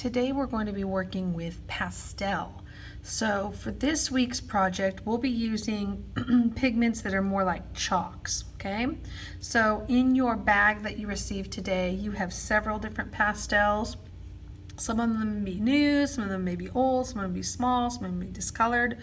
Today we're going to be working with Pastel. So for this week's project, we'll be using pigments that are more like chalks, okay? So in your bag that you received today, you have several different pastels. Some of them may be new, some of them may be old, some of them may be small, some of them may be discolored.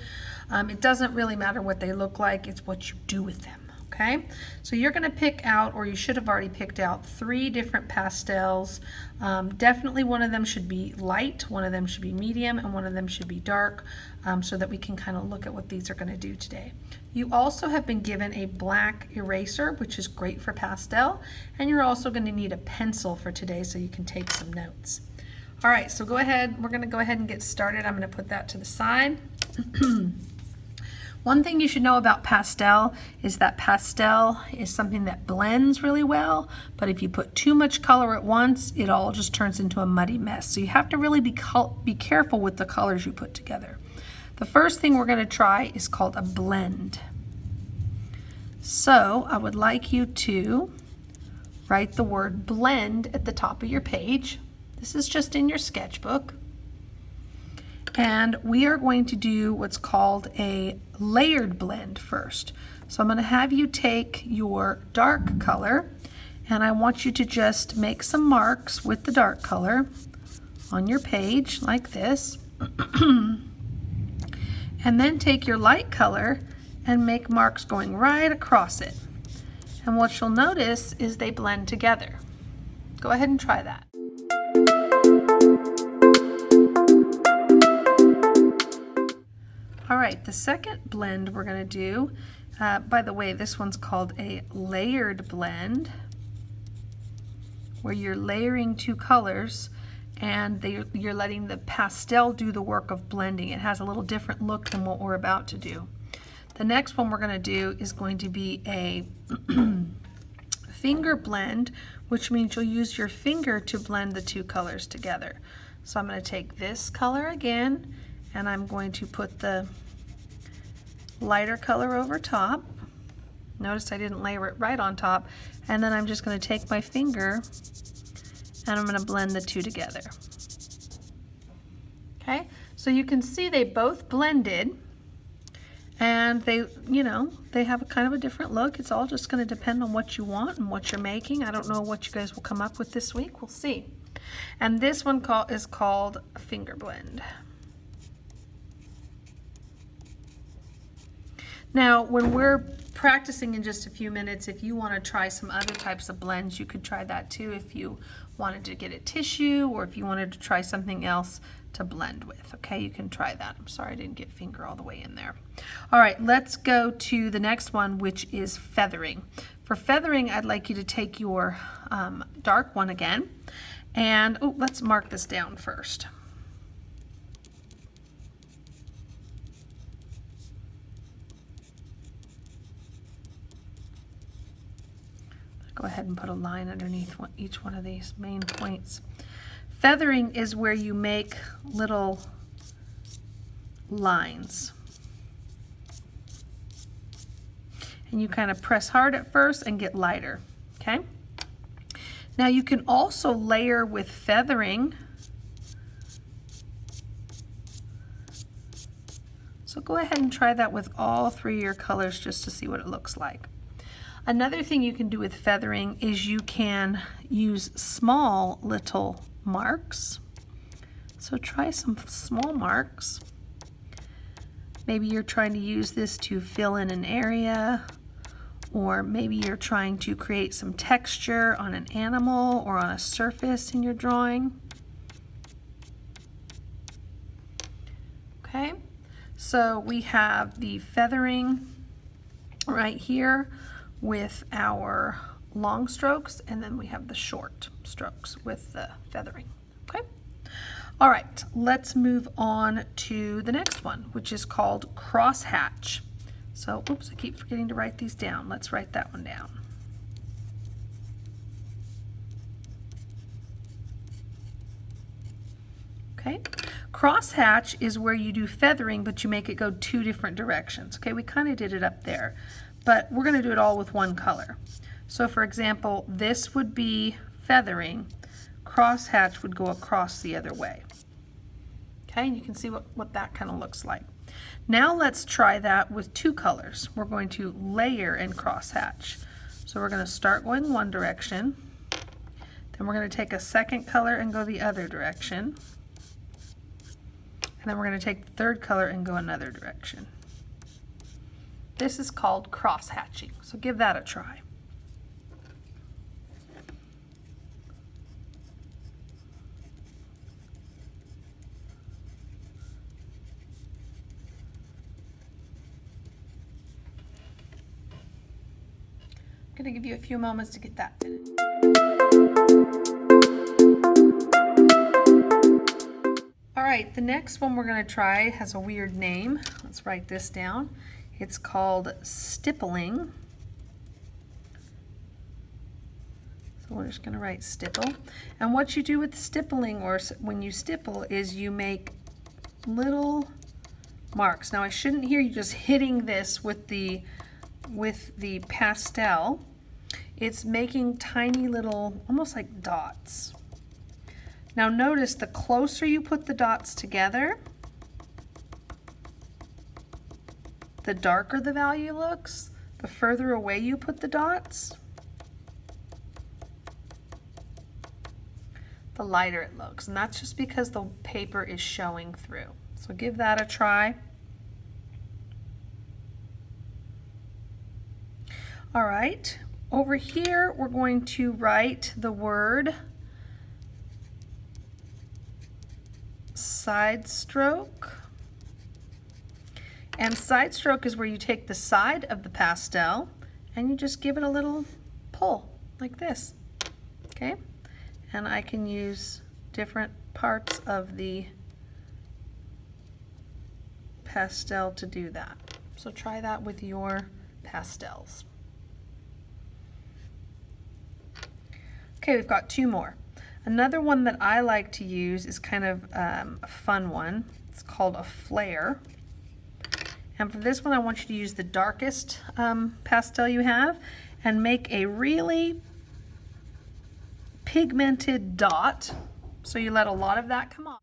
It doesn't really matter what they look like, it's what you do with them. Okay, so you're going to pick out, or you should have already picked out, 3 different pastels. Definitely one of them should be light, one of them should be medium, and one of them should be dark, so that we can kind of look at what these are going to do today. You also have been given a black eraser, which is great for pastel, and you're also going to need a pencil for today so you can take some notes. All right, so go ahead. We're going to go ahead and get started. I'm going to put that to the side. One thing you should know about pastel is that pastel is something that blends really well, but if you put too much color at once, it all just turns into a muddy mess. So you have to really be careful with the colors you put together. The first thing we're going to try is called a blend. So I would like you to write the word blend at the top of your page. This is just in your sketchbook. And we are going to do what's called a layered blend first. So I'm going to have you take your dark color, and I want you to just make some marks with the dark color on your page like this. And then take your light color and make marks going right across it. And what you'll notice is they blend together. Go ahead and try that. All right, the second blend we're going to do, by the way, this one's called a layered blend, where you're layering 2 colors and you're letting the pastel do the work of blending. It has a little different look than what we're about to do. The next one we're going to do is going to be a finger blend, which means you'll use your finger to blend the 2 colors together. So I'm going to take this color again, and I'm going to put the lighter color over top. Notice I didn't layer it right on top. And then I'm just going to take my finger and I'm going to blend the 2 together. Okay, so you can see they both blended, and they have a kind of a different look. It's all just going to depend on what you want and what you're making. I don't know what you guys will come up with this week. We'll see. And this one is called a finger blend. Now, when we're practicing in just a few minutes, if you want to try some other types of blends, you could try that too if you wanted to get a tissue or if you wanted to try something else to blend with. Okay, you can try that. I'm sorry I didn't get finger all the way in there. All right, let's go to the next one, which is feathering. For feathering, I'd like you to take your dark one again, and let's mark this down first. Go ahead and put a line underneath each one of these main points. Feathering is where you make little lines. And you kind of press hard at first and get lighter, okay? Now you can also layer with feathering. So go ahead and try that with all 3 of your colors just to see what it looks like. Another thing you can do with feathering is you can use small little marks. So try some small marks. Maybe you're trying to use this to fill in an area, or maybe you're trying to create some texture on an animal or on a surface in your drawing. Okay, so we have the feathering right here with our long strokes, and then we have the short strokes with the feathering. Okay, all right, let's move on to the next one, which is called crosshatch. So oops, I keep forgetting to write these down. Let's write that one down. Okay, crosshatch is where you do feathering, but you make it go 2 different directions. Okay, we kind of did it up there, but we're going to do it all with 1 color. So for example, this would be feathering. crosshatch would go across the other way. Okay, and you can see what that kind of looks like. Now let's try that with two colors. We're going to layer and crosshatch. So we're going to start going one direction, then we're going to take a second color and go the other direction, and then we're going to take the third color and go another direction. This is called crosshatching, so give that a try. I'm going to give you a few moments to get that finished. All right, the next one we're going to try has a weird name. Let's write this down. It's called stippling. So we're just going to write stipple. And what you do with stippling, or when you stipple, is you make little marks. Now I shouldn't hear you just hitting this with the pastel. It's making tiny little, almost like dots. Now notice the closer you put the dots together, the darker the value looks. The further away you put the dots, the lighter it looks. And that's just because the paper is showing through. So give that a try. All right, over here we're going to write the word side stroke. And side stroke is where you take the side of the pastel and you just give it a little pull like this, okay? And I can use different parts of the pastel to do that. So try that with your pastels. Okay, we've got two more. Another one that I like to use is kind of a fun one. It's called a flare. And for this one, I want you to use the darkest pastel you have and make a really pigmented dot. So you let a lot of that come off.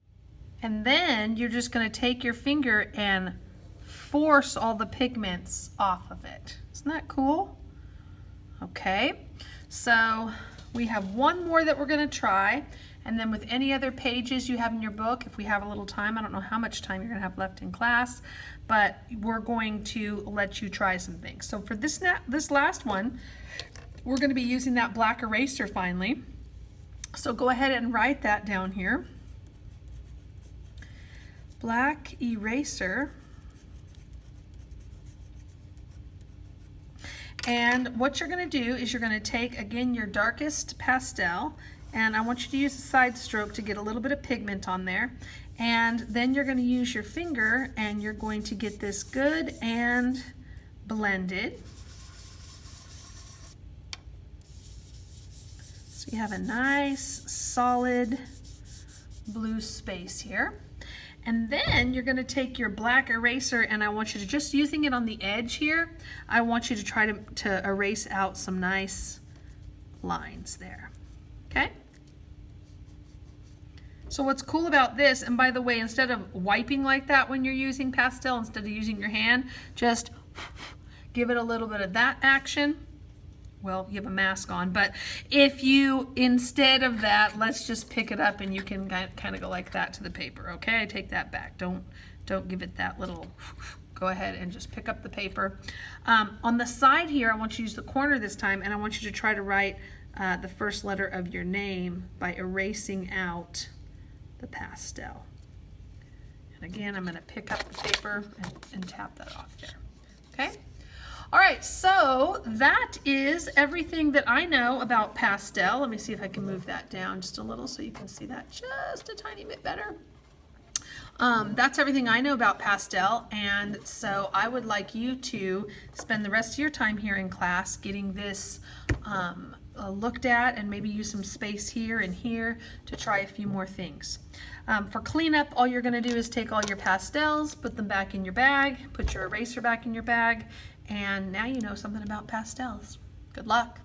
And then you're just going to take your finger and force all the pigments off of it. Isn't that cool? Okay, so we have one more that we're going to try, and then with any other pages you have in your book, if we have a little time, I don't know how much time you're going to have left in class, but we're going to let you try some things. So for this last one, we're going to be using that black eraser finally. So go ahead and write that down here. Black eraser. And what you're going to do is you're going to take, again, your darkest pastel, and I want you to use a side stroke to get a little bit of pigment on there. And then you're going to use your finger and you're going to get this good and blended. So you have a nice, solid blue space here. And then you're going to take your black eraser, and I want you to, just using it on the edge here, I want you to try to erase out some nice lines there. Okay? So what's cool about this, and by the way, instead of wiping like that when you're using pastel, instead of using your hand, just give it a little bit of that action. Well, you have a mask on, but if you, instead of that, let's just pick it up and you can kind of go like that to the paper, okay? I take that back. Don't give it that little, go ahead and just pick up the paper. On the side here, I want you to use the corner this time, and I want you to try to write the first letter of your name by erasing out the pastel. And again, I'm going to pick up the paper and tap that off there, okay? All right, so that is everything that I know about pastel. Let me see if I can move that down just a little so you can see that just a tiny bit better. That's everything I know about pastel, and so I would like you to spend the rest of your time here in class getting this looked at, and maybe use some space here and here to try a few more things. For cleanup, all you're going to do is take all your pastels, put them back in your bag, put your eraser back in your bag, and now you know something about pastels. Good luck.